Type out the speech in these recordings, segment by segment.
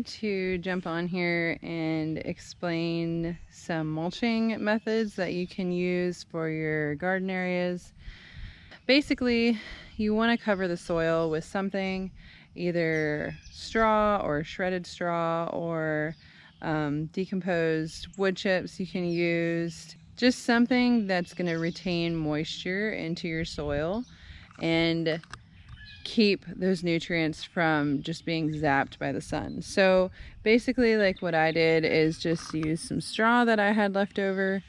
to jump on here and explain some mulching methods that you can use for your garden areas. Basically, you want to cover the soil with something, either straw or shredded straw or decomposed wood chips you can use. Just something that's going to retain moisture into your soil and keep those nutrients from just being zapped by the sun. So basically, like what I did is just use some straw that I had left over.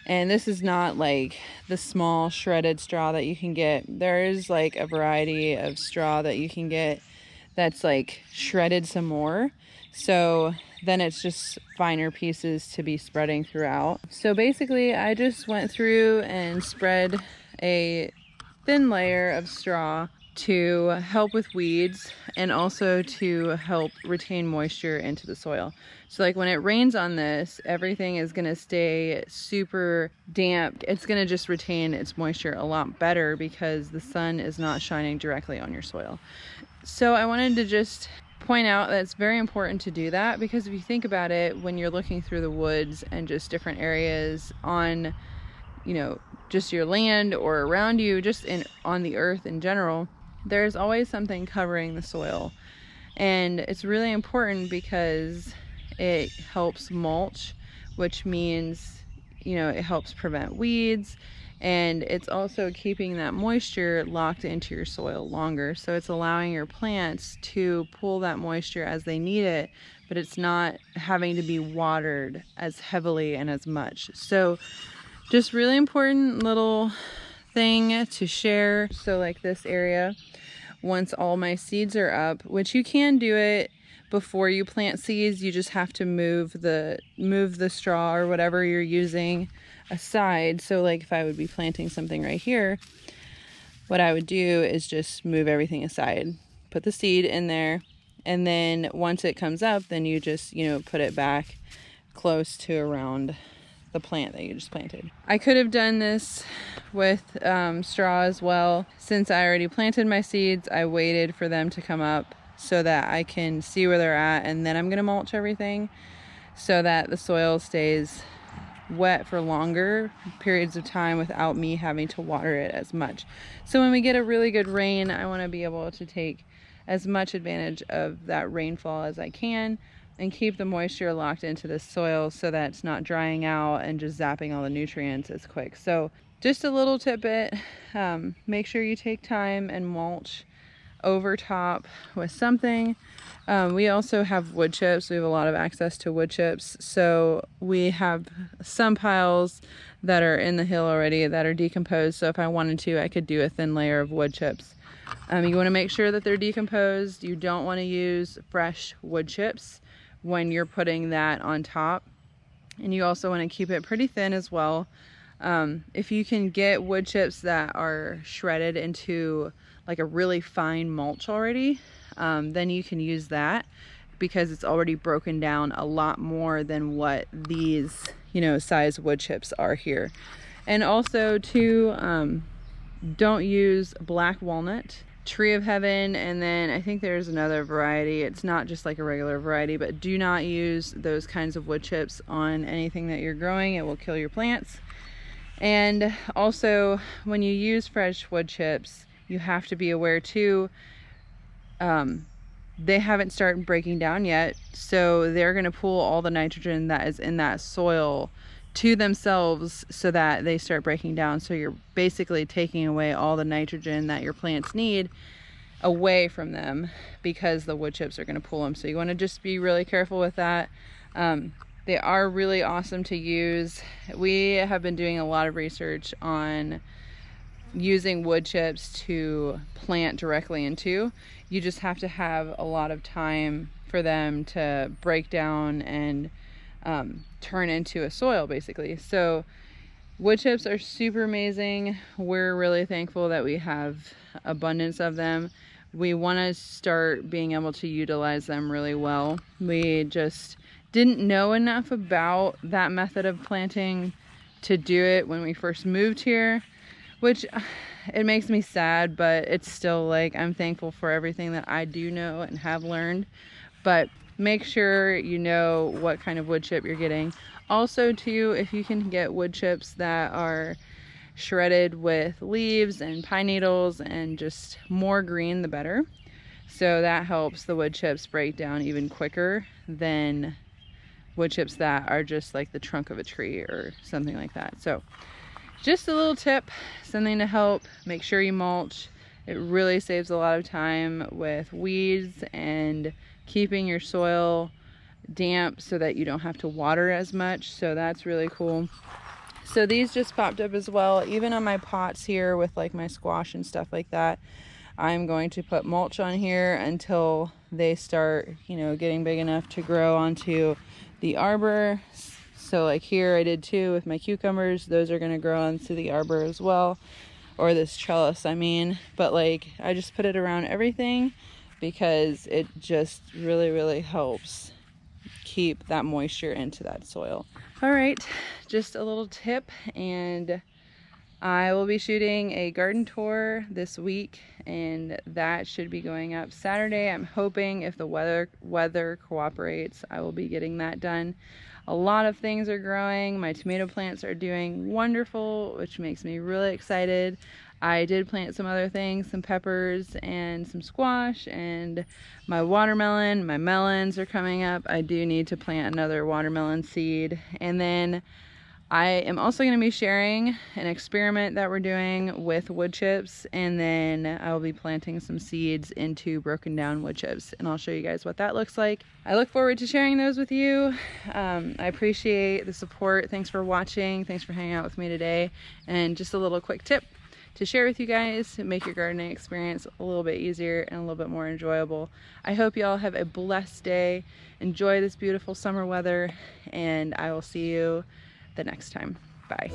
And this is not like the small shredded straw that you can get. There is like a variety of straw that you can get that's like shredded some more. So then it's just finer pieces to be spreading throughout. So basically I just went through and spread a thin layer of straw to help with weeds and also to help retain moisture into the soil. So like when it rains on this, everything is going to stay super damp. It's going to just retain its moisture a lot better because the sun is not shining directly on your soil. So I wanted to just point out that it's very important to do that, because if you think about it, when you're looking through the woods and just different areas on, you know, just your land or around you, just on the earth in general, there's always something covering the soil. And it's really important because it helps mulch, which means, you know, it helps prevent weeds, and it's also keeping that moisture locked into your soil longer. So it's allowing your plants to pull that moisture as they need it, but it's not having to be watered as heavily and as much. So just really important little thing to share. So like this area, once all my seeds are up, which you can do it before you plant seeds, you just have to move the straw or whatever you're using aside. So like if I would be planting something right here, what I would do is just move everything aside, put the seed in there, and then once it comes up, then you just, you know, put it back close to around the plant that you just planted. I could have done this with straw as well. Since I already planted my seeds, I waited for them to come up so that I can see where they're at, and then I'm gonna mulch everything so that the soil stays wet for longer periods of time without me having to water it as much. So when we get a really good rain, I want to be able to take as much advantage of that rainfall as I can and keep the moisture locked into the soil so that it's not drying out and just zapping all the nutrients as quick. So just a little tidbit, make sure you take time and mulch over top with something. We also have wood chips. We have a lot of access to wood chips. So we have some piles that are in the hill already that are decomposed. So if I wanted to, I could do a thin layer of wood chips. You want to make sure that they're decomposed. You don't want to use fresh wood chips when you're putting that on top. And you also want to keep it pretty thin as well. If you can get wood chips that are shredded into like a really fine mulch already, then you can use that because it's already broken down a lot more than what these, you know, size wood chips are here. And also too, don't use Black Walnut, Tree of Heaven, and then I think there's another variety. It's not just like a regular variety, but do not use those kinds of wood chips on anything that you're growing. It will kill your plants. And also when you use fresh wood chips, you have to be aware too, they haven't started breaking down yet, so they're going to pull all the nitrogen that is in that soil to themselves so that they start breaking down. So you're basically taking away all the nitrogen that your plants need away from them because the wood chips are going to pull them. So you want to just be really careful with that. They are really awesome to use. We have been doing a lot of research on using wood chips to plant directly into. You just have to have a lot of time for them to break down and turn into a soil basically. So wood chips are super amazing. We're really thankful that we have abundance of them. We want to start being able to utilize them really well. We just didn't know enough about that method of planting to do it when we first moved here, which it makes me sad, but it's still like I'm thankful for everything that I do know and have learned. But make sure you know what kind of wood chip you're getting. Also too, if you can get wood chips that are shredded with leaves and pine needles and just more green, the better. So that helps the wood chips break down even quicker than wood chips that are just like the trunk of a tree or something like that. So just a little tip, something to help. Make sure you mulch. It really saves a lot of time with weeds and keeping your soil damp so that you don't have to water as much. So that's really cool. So these just popped up as well, even on my pots here with like my squash and stuff like that. I'm going to put mulch on here until they start, you know, getting big enough to grow onto the arbor. So like here I did too with my cucumbers. Those are going to grow onto the arbor as well, or this trellis I mean. But like I just put it around everything because it just really helps keep that moisture into that soil. All right, just a little tip, and I will be shooting a garden tour this week, and that should be going up Saturday. I'm hoping if the weather cooperates, I will be getting that done. A lot of things are growing. My tomato plants are doing wonderful, which makes me really excited. I did plant some other things, some peppers and some squash, and my watermelon, my melons are coming up. I do need to plant another watermelon seed. And then I am also going to be sharing an experiment that we're doing with wood chips, and then I will be planting some seeds into broken down wood chips, and I'll show you guys what that looks like. I look forward to sharing those with you. I appreciate the support. Thanks for watching. Thanks for hanging out with me today. And just a little quick tip to share with you guys to make your gardening experience a little bit easier and a little bit more enjoyable. I hope you all have a blessed day. Enjoy this beautiful summer weather, and I will see you the next time. Bye.